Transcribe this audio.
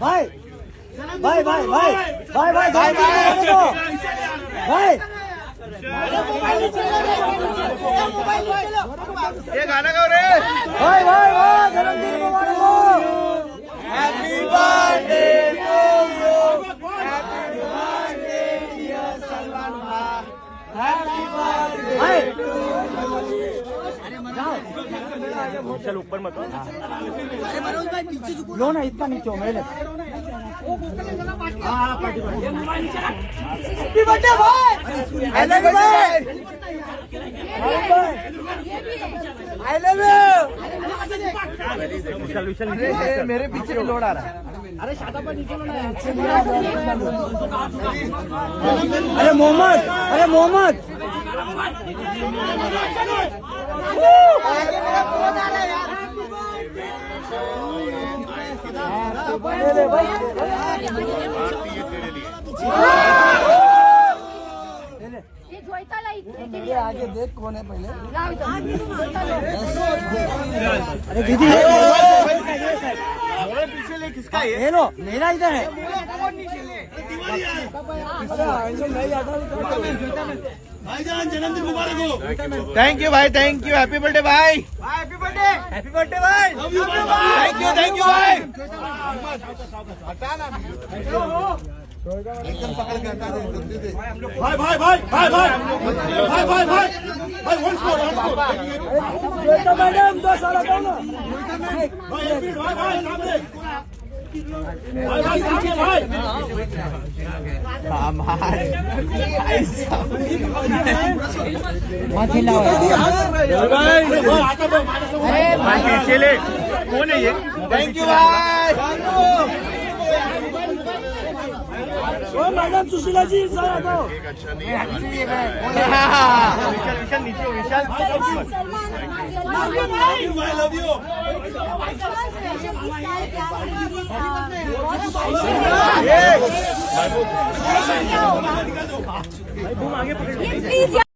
भाई भाई भाई भाई भाई भाई भाई भाई ये गाना गाओ रे। भाई भाई भाई जन्मदिन मुबारक हो। Happy birthday to you, happy birthday dear Salman भाई, हैप्पी बर्थडे टू यू। चल ऊपर मत हो। अरे मनोज भाई पीछे झुको लो ना, इतना नीचे हो मेरे। हैप्पी बर्थडे भाई, आई लव यू भाई, आई लव यू। मेरे पीछे भी लोड आ रहा है। अरे शादा पर नीचे लो ना। अरे मोहम्मद, अरे मोहम्मद आगे देख कौन है पहले। अरे दीदी पीछे ले, किसका ये? ये लो, मेरा इधर है। भाईजान जन्मदिन मुबारक हो। थैंक यू भाई, थैंक यू। हैप्पी बर्थडे भाई, हैप्पी बर्थडे, हैप्पी बर्थडे भाई। थैंक यू भाई। एकदम पकड़ के हटा दे। भाई भाई भाई भाई भाई भाई भाई भाई भाई वन स्कोर श्वेता मैडम 2 साल का ना भाई भाई भाई सामने भाई भाई सामने भाई मत हिलाओ अरे भाई पीछे ले, कौन है ये? थैंक यू भाई। ओ मैडम सुशीला जी सारा दो। विशाल विशाल नीचे हो, विशाल। I love you. भाई तुम आगे पकड़।